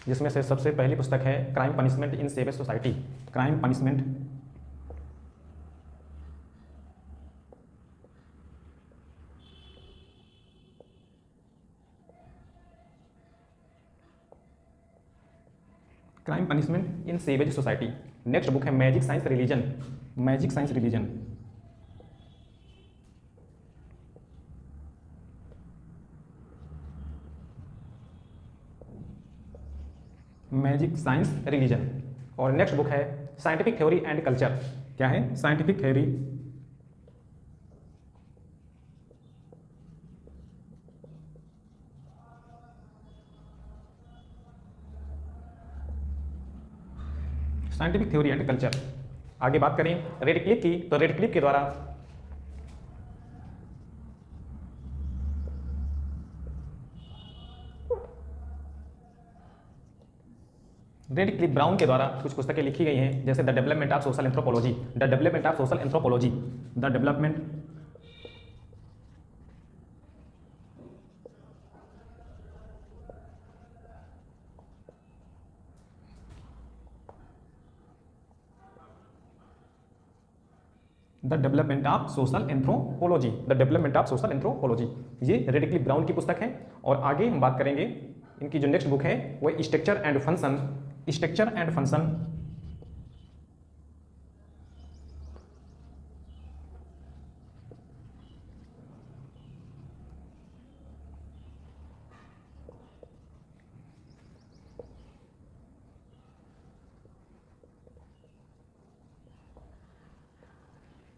जिसमें से सबसे पहली पुस्तक है crime punishment in savage society. Crime punishment crime punishment in savage society. Next book है magic science religion. Magic science religion. Magic science religion. और नेक्स्ट बुक है साइंटिफिक थ्योरी एंड कल्चर। क्या है? Scientific theory scientific theory and culture. आगे बात करें Radcliffe की, तो रेडक्लिफ के द्वारा रेडक्लिफ ब्राउन के द्वारा कुछ पुस्तकें लिखी गई हैं, जैसे the development of social anthropology. The development of social anthropology. The development the development of social anthropology. The development of social anthropology, ये रेडक्लिफ ब्राउन की पुस्तक है। और आगे हम बात करेंगे इनकी जो नेक्स्ट बुक है वो structure and function. Structure and function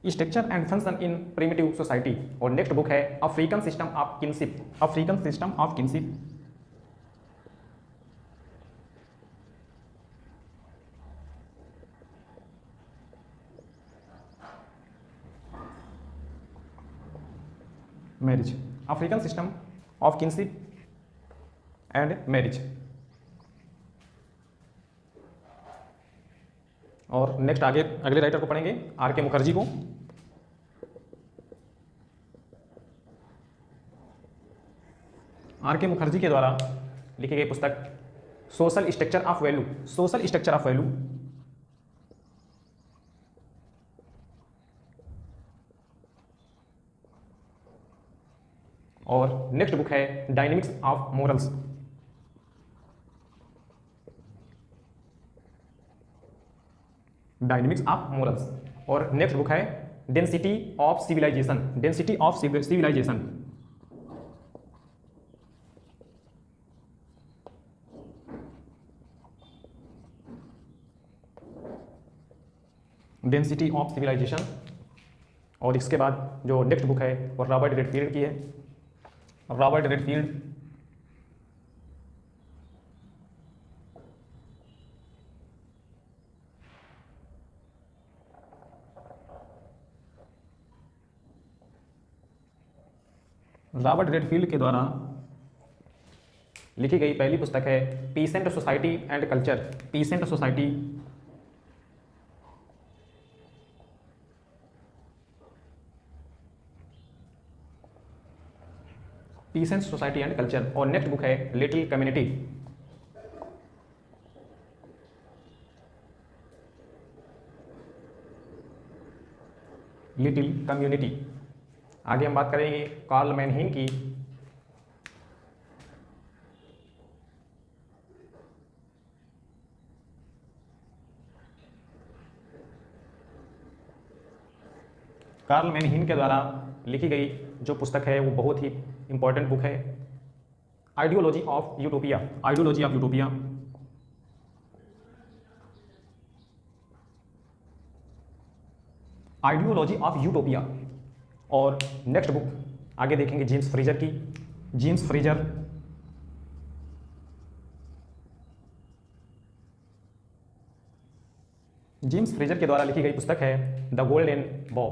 structure and function in primitive society. और नेक्स्ट बुक है African system of kinship. African system of kinship. Marriage. African system of kinship and marriage. और next आगे अगले writer को पढ़ेंगे are के मुखर्जी को। Are के मुखर्जी के द्वारा लिखी गई पुस्तक social structure of value. Social structure of value. और नेक्स्ट बुक है dynamics of morals. Dynamics of morals. और नेक्स्ट बुक है density of civilisation. Density of civilisation. Density of civilisation. और इसके बाद जो नेक्स्ट बुक है वो रॉबर्ट रेडफील्ड की है। Robert Redfield. रॉबर्ट रेडफील्ड के द्वारा लिखी गई पहली पुस्तक है peasant society and culture. Peasant society pheasant society and culture. और नेक्स्ट बुक है लिटिल कम्युनिटी। Little community. आगे हम बात करेंगे कार्ल मैनहीन की। कार्ल मैनहीन के द्वारा लिखी गई जो पुस्तक है वो बहुत ही इंपॉर्टेंट बुक है ideology of utopia. Ideology of utopia. Ideology of utopia. और नेक्स्ट बुक आगे देखेंगे जेम्स फ्रेजर की। James Fraser. जेम्स फ्रेजर के द्वारा लिखी गई पुस्तक है द गोल्डन बॉ।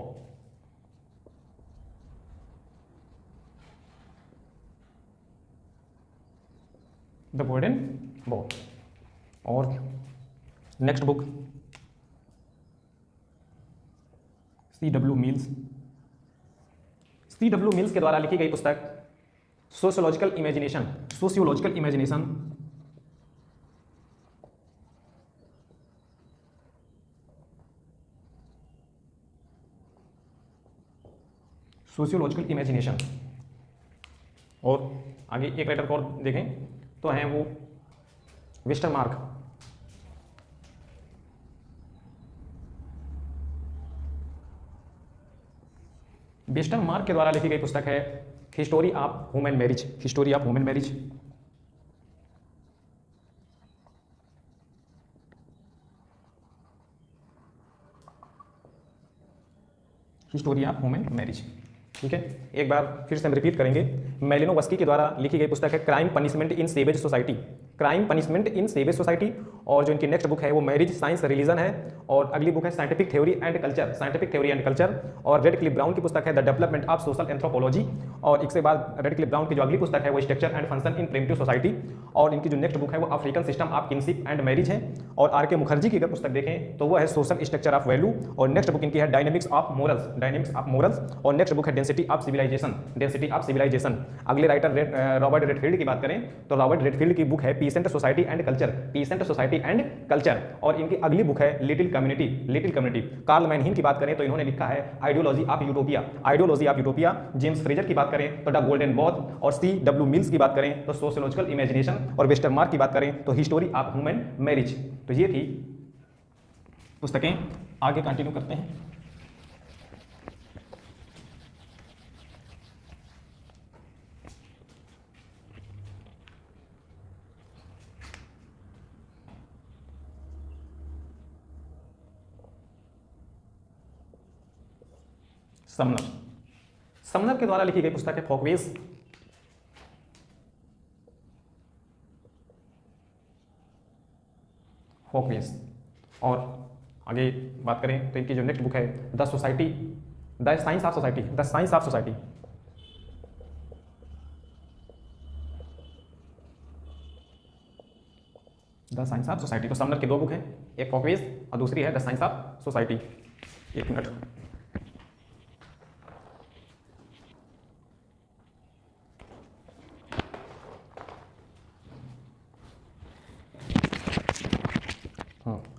द गोल्डन बॉ। और next book C.W. Mills. C.W. Mills के द्वारा लिखी गई पुस्तक sociological imagination. Sociological imagination. Sociological imagination. और आगे एक राइटर को और देखें तो हैं वो वेस्टरमार्क। वेस्टरमार्क के द्वारा लिखी गई पुस्तक है history of human marriage. History of human marriage. History of human marriage. ठीक है, एक बार फिर से हम रिपीट करेंगे। मेलिनोवस्की के द्वारा लिखी गई पुस्तक है crime punishment in savage society. Crime punishment in savage society. और जो इनकी नेक्स्ट बुक है वो मैरिज साइंस रिलीजन है। और अगली बुक है scientific theory and culture. Scientific theory and culture. और रेडक्लिफ ब्राउन की पुस्तक है the development of social anthropology. और इसके बाद रेडक्लिफ ब्राउन की जो अगली पुस्तक है वो structure and function in primitive society. और इनकी जो नेक्स्ट बुक है वो African system of kinship and marriage है। और आर के मुखर्जी की अगर पुस्तक देखें तो वो है सोशल स्ट्रक्चर ऑफ वैल्यू। और नेक्स्ट बुक इनकी है dynamics of morals. Dynamics of morals. और नेक्स्ट बुक है density of civilisation. Density of civilisation. अगले राइटर रॉबर्ट रेडफील्ड की बात करें तो रॉबर्ट रेडफील्ड की बुक है peasant society and culture. Peasant society and culture. और इनकी अगली बुक है little community. Little community. Karl Mannheim की बात करें तो इन्होंने लिखा है ideology of utopia. Ideology of utopia. James Fraser की बात करें तो द गोल्डन बॉथ। और सी डब्ल्यू मिल्स की बात करें तो सोशियोलॉजिकल इमेजिनेशन। और वेस्टरमार्क की बात करें तो हिस्टोरी ऑफ ह्यूमन मैरिज। तो ये थी पुस्तकें। आगे कंटिन्यू करते हैं। समनर। समनर के द्वारा लिखी गई पुस्तक है फोकवेज। फोकवेज। और आगे बात करें तो इनकी जो नेक्स्ट बुक है the society, the science of society. The science of society. The science of society. तो समनर की दो बुक हैं, एक फोकवेज और दूसरी है द साइंस ऑफ सोसाइटी। एक मिनट।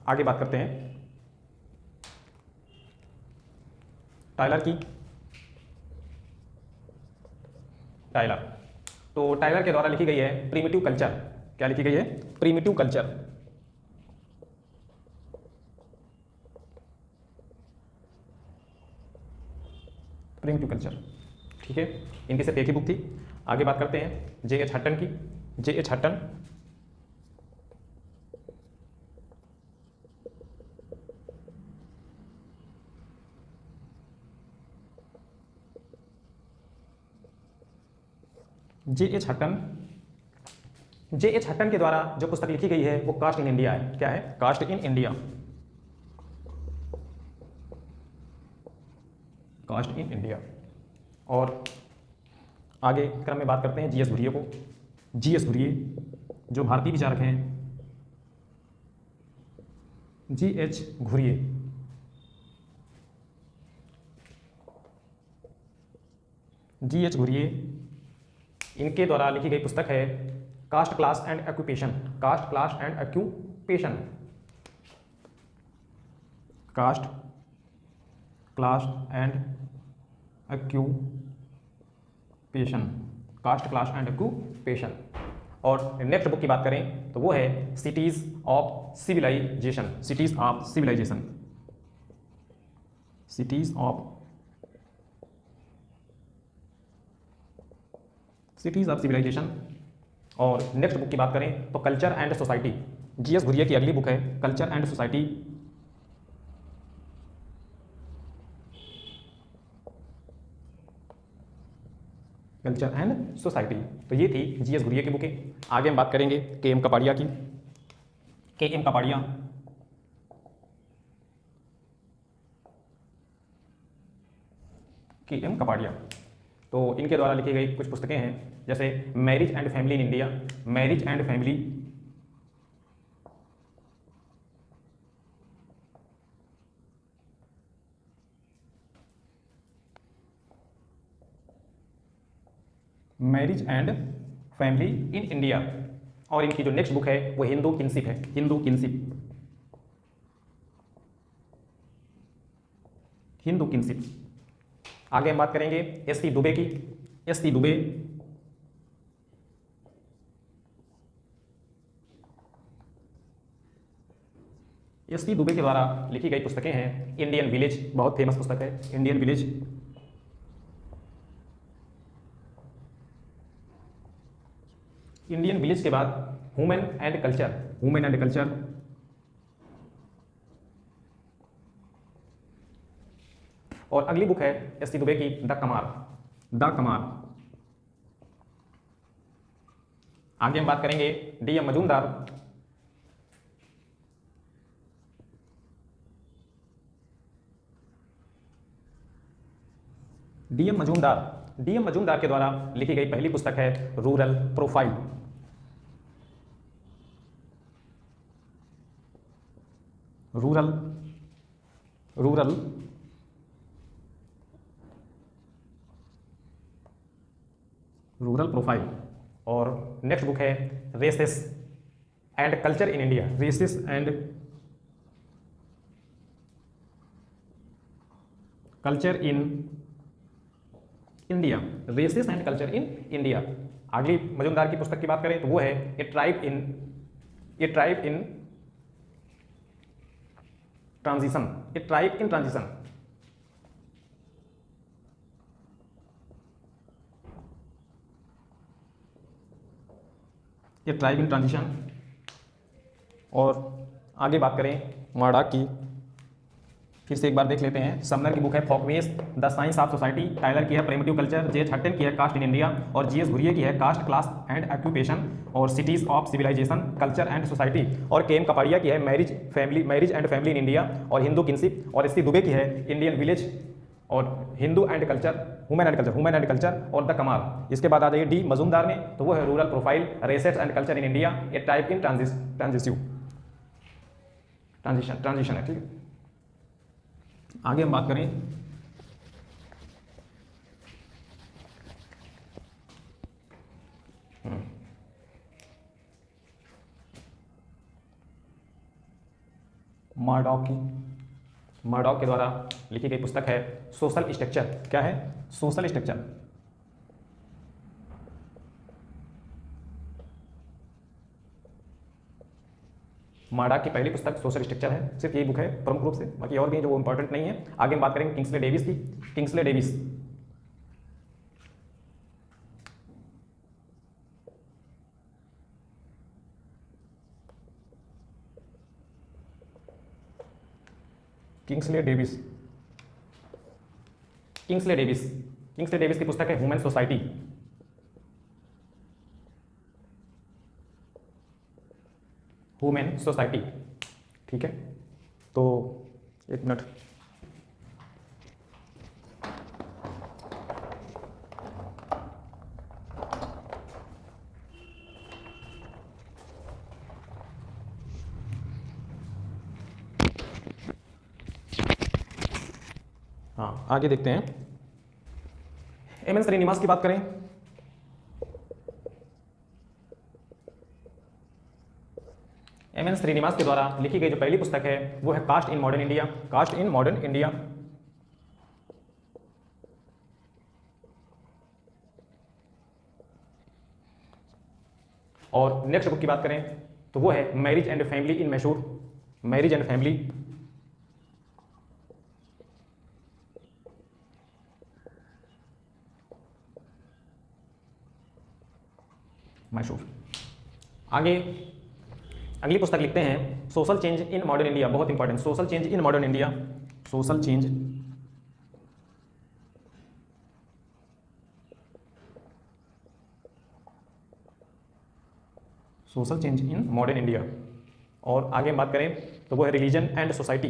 आगे बात करते हैं टाइलर की। टाइलर। तो टाइलर के द्वारा लिखी गई है प्रिमिटिव कल्चर। क्या लिखी गई है? Primitive culture. Primitive culture. ठीक है, इनकी सिर्फ एक ही बुक थी। आगे बात करते हैं जे.एच. हटन की। जे.एच. हटन। जे.एच. हटन। जे.एच. हटन के द्वारा जो पुस्तक लिखी गई है वो कास्ट इन इंडिया है। क्या है? Caste in India. Caste in India. और आगे क्रम में बात करते हैं जी.एस. घुरिये को। जी.एस. घुरिये जो भारतीय विचारक हैं। जी.एच. घुरिये। जी.एच. घुरिये इनके द्वारा लिखी गई पुस्तक है caste class and occupation. Caste class and occupation. Caste class and occupation. Caste class and occupation. और नेक्स्ट बुक की बात करें तो वो है cities of civilisation. Cities of civilisation. Cities of civilisation. और नेक्स्ट बुक की बात करें तो culture and society. G S. Ghurye की अगली बुक है culture and society. Culture and society. तो ये थी जी.एस. घुरिये की बुकें। आगे हम बात करेंगे के.एम. कपाड़िया की। के.एम. कपाड़िया। के.एम. कपाड़िया। तो इनके द्वारा लिखी गई कुछ पुस्तकें हैं जैसे marriage and family in India. Marriage and family. Marriage and family in India. और इनकी जो नेक्स्ट बुक है वो हिंदू किनशिप है। हिंदू किनशिप। हिंदू किनशिप। आगे हम बात करेंगे एस सी दुबे की। S C Dube S C Dube के द्वारा लिखी गई पुस्तकें हैं इंडियन विलेज, बहुत फेमस पुस्तक है इंडियन विलेज। इंडियन विलेज के बाद human and culture, human and culture. और अगली बुक है एस सी दुबे की द कमार, द कमार। आगे हम बात करेंगे D M Majumdar. D M Majumdar, D M Majumdar के द्वारा लिखी गई पहली पुस्तक है rural profile. Rural rural rural profile. और नेक्स्ट बुक है races and culture in India, races and culture in India, races and culture in India. अगली मजूमदार की पुस्तक की बात करें तो वो है a tribe in transition, a tribe in transition. ये ट्राइब इन ट्रांजिशन। और आगे बात करें मार्डॉक की, फिर से एक बार देख लेते हैं। समनर की बुक है folkways the science of society, Tylor की है प्रिमिटिव कल्चर, जे हट्टन की है कास्ट इन इंडिया, और जी एस घुरिये की है कास्ट क्लास एंड ऑक्यूपेशन और cities of civilisation culture and society, और के एम कपाड़िया की है marriage and family in India और हिंदू किनशिप, और एस सी दुबे की है इंडियन विलेज और Hindu and culture, human and culture और द कमाल। इसके बाद आ जाइए डी मजूमदार में, तो वो है rural profile, races and culture in India, A type in transition है, ठीक है। आगे हम बात करें मार्डॉक की। मार्डॉक के द्वारा लिखी गई पुस्तक है सोशल स्ट्रक्चर। क्या है? Social structure. मार्डॉक की पहली पुस्तक सोशल स्ट्रक्चर है, सिर्फ यही बुक है प्रमुख रूप से, बाकी और भी जो वो इंपॉर्टेंट नहीं है। आगे हम बात करेंगे किंग्सले डेविस की। Kingsley Davis Kingsley Davis Kingsley Davis Kingsley Davis की पुस्तक है ह्यूमन सोसाइटी। ह्यूमन सोसाइटी, ठीक है। तो एक मिनट, हाँ आगे देखते हैं। एम एन श्रीनिवास की बात करें, एम एन श्रीनिवास के द्वारा लिखी गई जो पहली पुस्तक है वो है caste in modern India, caste in modern India. और नेक्स्ट बुक की बात करें तो वो है marriage and family in Mysore, marriage and family. Mysore. आगे अगली पुस्तक लिखते हैं social change in modern India, बहुत important, social change in modern India, social change social change in modern India. और आगे हम बात करें तो वो है religion and society,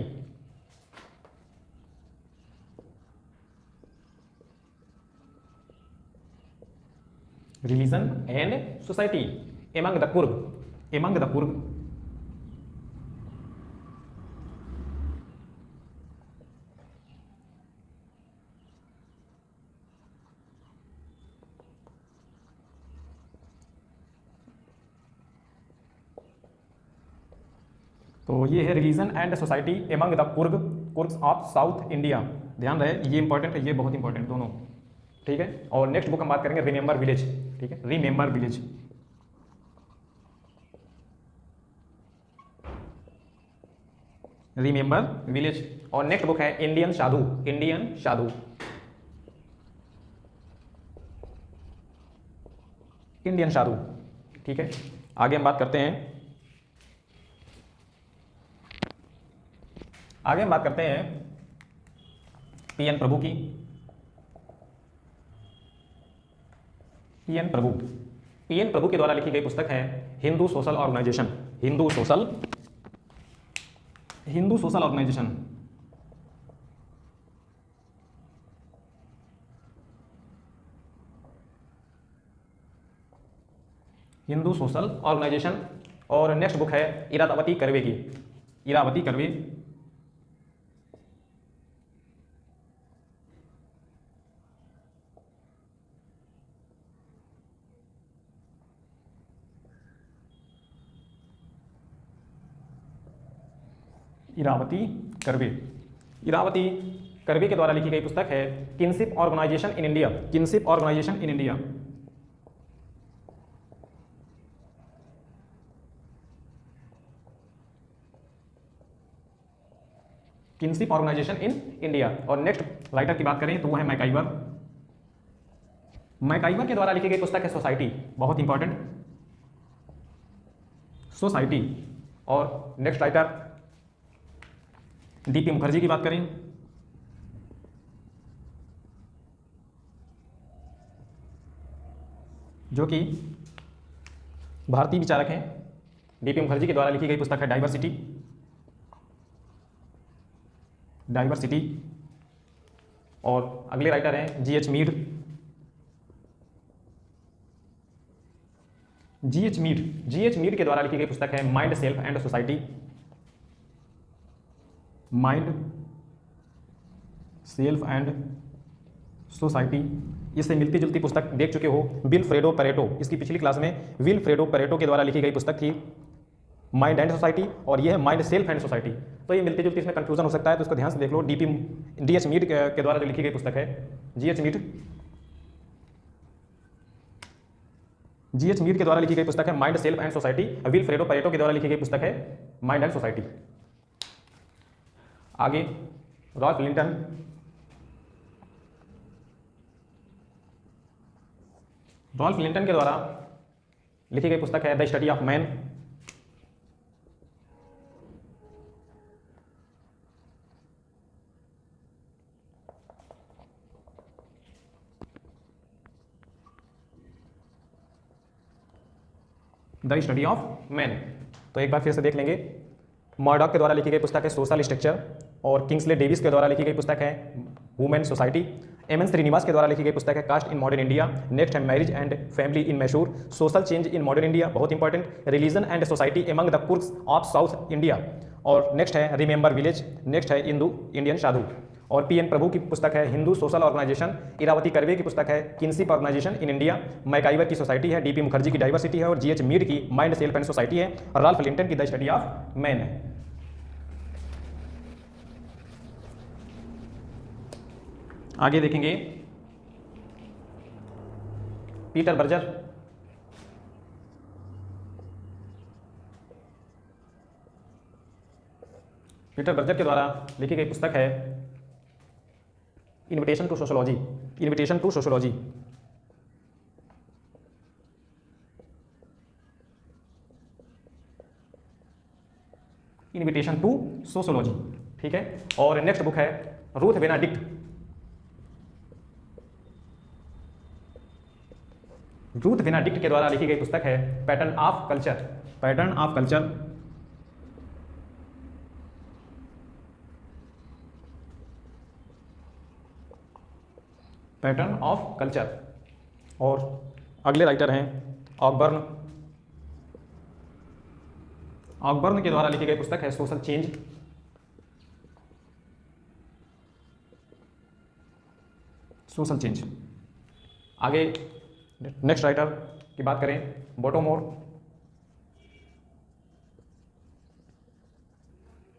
religion and society among the Coorg, among the Coorg. तो ये है religion and society among the Coorg, Coorgs of south India. ध्यान रहे, ये इंपॉर्टेंट है, ये बहुत इंपॉर्टेंट दोनों, ठीक है। और नेक्स्ट बुक हम बात करेंगे रिमेंबर विलेज, ठीक है, रिमेंबर विलेज। Remember village. और नेक्स्ट बुक है इंडियन साधु, इंडियन साधु, इंडियन साधु, ठीक है। आगे हम बात करते हैं, आगे हम बात करते हैं पीएन प्रभु की। पीएन प्रभु, पीएन प्रभु के द्वारा लिखी गई पुस्तक है Hindu social organisation, Hindu social, Hindu social organisation. Hindu social organisation. और नेक्स्ट बुक है इरावती कर्वे की, इरावती कर्वे, इरावती कर्वे, इरावती कर्वे के द्वारा लिखी गई पुस्तक है kinship organisation in India, kinship organisation in India. Kinship organisation in India. और नेक्स्ट राइटर की बात करें तो वो है मैकाइवर। मैकाइवर के द्वारा लिखी गई पुस्तक है सोसाइटी, बहुत इंपॉर्टेंट, सोसाइटी। और नेक्स्ट राइटर डीपी मुखर्जी की बात करें, जो कि भारतीय विचारक हैं। डीपी मुखर्जी के द्वारा लिखी गई पुस्तक है डाइवर्सिटी, डाइवर्सिटी। और अगले राइटर हैं G H Mead, G H Mead, G H Mead के द्वारा लिखी गई पुस्तक है mind self and society, mind self and society. इससे मिलती जुलती पुस्तक देख चुके हो विल्फ्रेडो पैरेटो, इसकी पिछली क्लास में विल्फ्रेडो पैरेटो के द्वारा लिखी गई पुस्तक थी माइंड एंड सोसाइटी, और ये है माइंड सेल्फ एंड सोसाइटी। तो ये मिलती जुलती, इसमें कंफ्यूजन हो सकता है, तो इसको ध्यान से देख लो। डीएच मीड के द्वारा जो लिखी गई पुस्तक है, जीएच मीड, जीएच मीड के द्वारा लिखी गई पुस्तक है mind self and society. Vilfredo Pareto के द्वारा लिखी गई पुस्तक है माइंड एंड सोसाइटी। आगे रॉल्फ लिंटन, रॉल्फ लिंटन के द्वारा लिखी गई पुस्तक है the study of man. The study of man. तो एक बार फिर से देख लेंगे। मर्डॉक के द्वारा लिखी गई पुस्तक है सोशल स्ट्रक्चर, और किंग्सले डेविस के द्वारा लिखी गई पुस्तक है वुमेन सोसाइटी। एम.एन. श्रीनिवास के द्वारा लिखी गई पुस्तक है caste in modern India. Next है marriage and family in Mysore, social change in modern India, बहुत important, religion and society among the Coorgs of south India. और नेक्स्ट है रिमेंबर विलेज। नेक्स्ट है इंडियन साधु। और पीएन प्रभु की पुस्तक है हिंदू सोशल ऑर्गेनाइजेशन। इरावती कर्वे की पुस्तक है kinship organisation in India. MacIver की सोसाइटी है। डीपी मुखर्जी की डाइवर्सिटी है। और जीएच मीड की माइंड सेल्फ एंड सोसाइटी है। और राल्फ लिंटन की द स्टडी ऑफ मैन है। आगे देखेंगे पीटर बर्जर, पीटर बर्जर के द्वारा लिखी गई पुस्तक है invitation to sociology, invitation to sociology. Invitation to sociology, ठीक है। और नेक्स्ट बुक है रूथ बेनेडिक्ट, रूथ बेनेडिक्ट के द्वारा लिखी गई पुस्तक है pattern of culture, pattern of culture. Pattern of culture. और अगले राइटर हैं ऑकबर्न, ऑकबर्न के द्वारा लिखी गई पुस्तक है सोशल चेंज। Social change. आगे नेक्स्ट राइटर की बात करें बोटोमोर,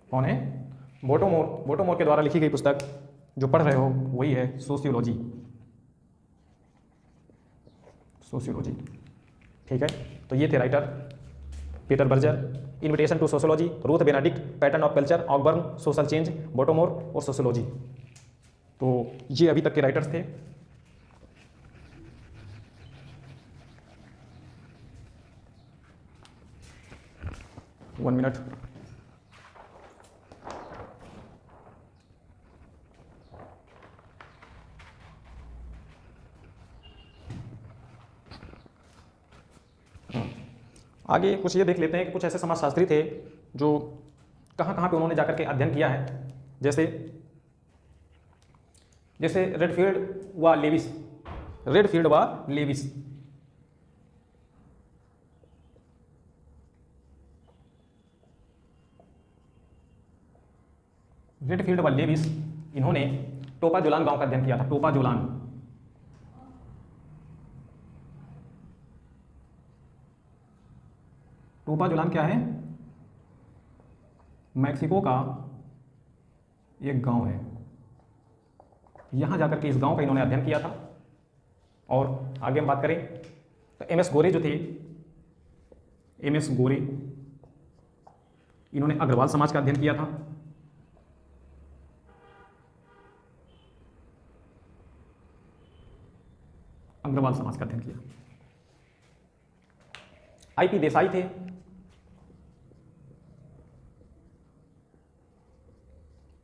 कौन है? बोटोमोर। बोटोमोर के द्वारा लिखी गई पुस्तक जो पढ़ रहे हो वही है सोशियोलॉजी। सोशियोलॉजी, ठीक है। तो ये थे writer Peter Berger, invitation to sociology, Ruth Benedict, pattern of culture, Ogburn, social change, Bottomore और सोशियोलॉजी। तो ये अभी तक के राइटर्स थे। One minute. आगे कुछ ये देख लेते हैं कि कुछ ऐसे समाजशास्त्री थे जो कहाँ कहाँ पे उन्होंने जाकर के अध्ययन किया है। जैसे रेडफील्ड व लेविस। रेडफील्ड व लेविस, रेडफील्ड व लेविस, इन्होंने टोपाजोलान गांव का अध्ययन किया था। टोपाजोलान, टोपाजोलान क्या है? मैक्सिको का एक गांव है। यहां जाकर के इस गांव का इन्होंने अध्ययन किया था। और आगे हम बात करें तो एम एस गोरे जो थे, एम एस गोरे, इन्होंने अग्रवाल समाज का अध्ययन किया था। अग्रवाल समाज का अध्ययन किया। आईपी देसाई थे,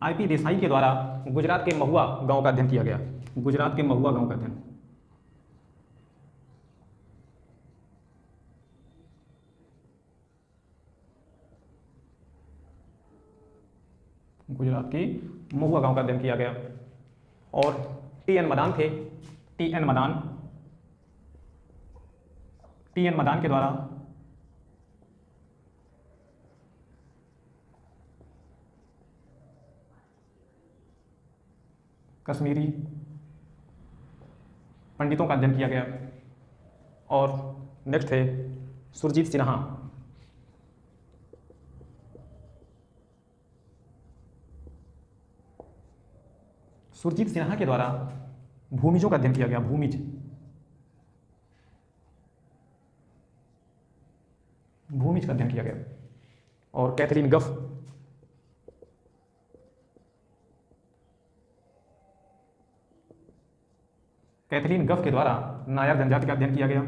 आईपी देसाई के द्वारा गुजरात के महुआ गांव का अध्ययन किया गया। गुजरात के महुआ गांव का अध्ययन, गुजरात के महुआ गांव का अध्ययन किया गया। और टी एन मदान थे, T N Madan, T N Madan के द्वारा कश्मीरी पंडितों का अध्ययन किया गया। और नेक्स्ट है सुरजीत सिन्हा, सुरजीत सिन्हा के द्वारा भूमिजों का अध्ययन किया गया। भूमिज, भूमिज का अध्ययन किया गया। और कैथरीन गफ, कैथरीन गफ के द्वारा नायर जनजाति का अध्ययन किया गया।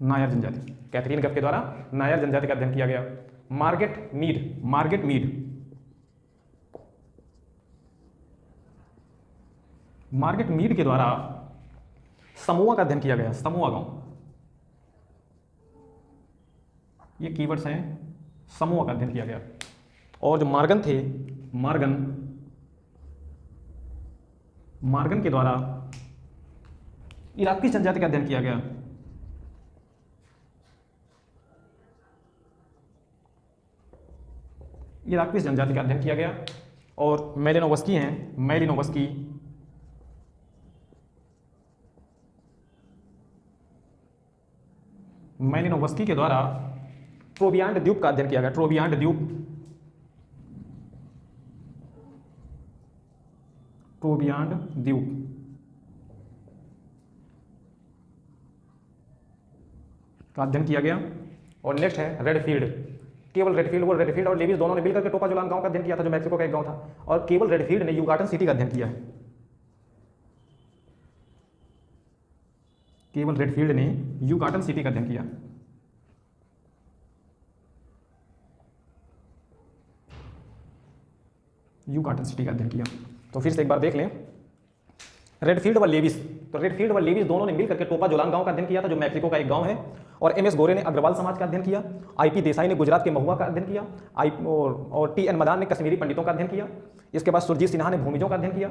नायर जनजाति, कैथरीन गफ के द्वारा नायर जनजाति का अध्ययन किया गया। Margaret Mead, Margaret Mead, Margaret Mead के द्वारा समोआ का अध्ययन किया गया। समोआ गांव, ये कीवर्ड्स हैं, समोआ का अध्ययन किया गया। और जो मार्गन थे, मार्गन, मार्गन के द्वारा इराकी जनजाति का अध्ययन किया गया। इराकी जनजाति का अध्ययन किया गया। और मेलिनोवस्की हैं, मेलिनोवस्की, मेलिनोवस्की के द्वारा ट्रोबियांड द्वीप का अध्ययन किया गया। ट्रोबियांड द्वीप, ट्रोबियांड द्वीप का अध्ययन किया गया। और नेक्स्ट है रेडफील्ड, केवल रेडफील्ड, वो रेडफील्ड और लेविस दोनों ने मिलकर के टोपाजोलान गांव का अध्ययन किया था, जो मैक्सिको का एक गांव था। और केवल रेडफील्ड ने युगाटन सिटी का अध्ययन किया है। केवल रेडफील्ड ने युगाटन सिटी का अध्ययन किया। युगाटन सिटी का अध्ययन किया। तो फिर से एक बार देख लें, रेडफील्ड व लेविस, तो रेडफील्ड व लेविस दोनों ने मिलकर के टोपाजोलान गांव का अध्ययन किया था, जो मैक्सिको का एक गांव है। और एम एस गोरे ने अग्रवाल समाज का अध्ययन किया। आईपी देसाई ने गुजरात के महुआ का अध्ययन किया। और टी एन मदान ने कश्मीरी पंडितों का अध्ययन किया। इसके बाद सुरजीत सिन्हा ने भूमिजों का अध्ययन किया।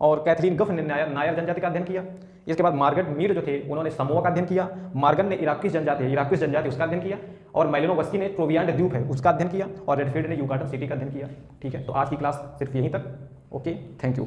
और कैथरीन गफ ने नायर जनजाति का अध्ययन किया। इसके बाद मार्गेट मीड जो थे, उन्होंने समोआ का अध्ययन किया। मार्गन ने इराकी जनजाति उसका अध्ययन किया। और मेलिनोवस्की ने ट्रोबियांड द्वीप है उसका अध्ययन किया। और रेडफील्ड ने युगाटन सिटी का अध्ययन किया। ठीक है, तो आज की क्लास सिर्फ यहीं तक। Okay, thank you.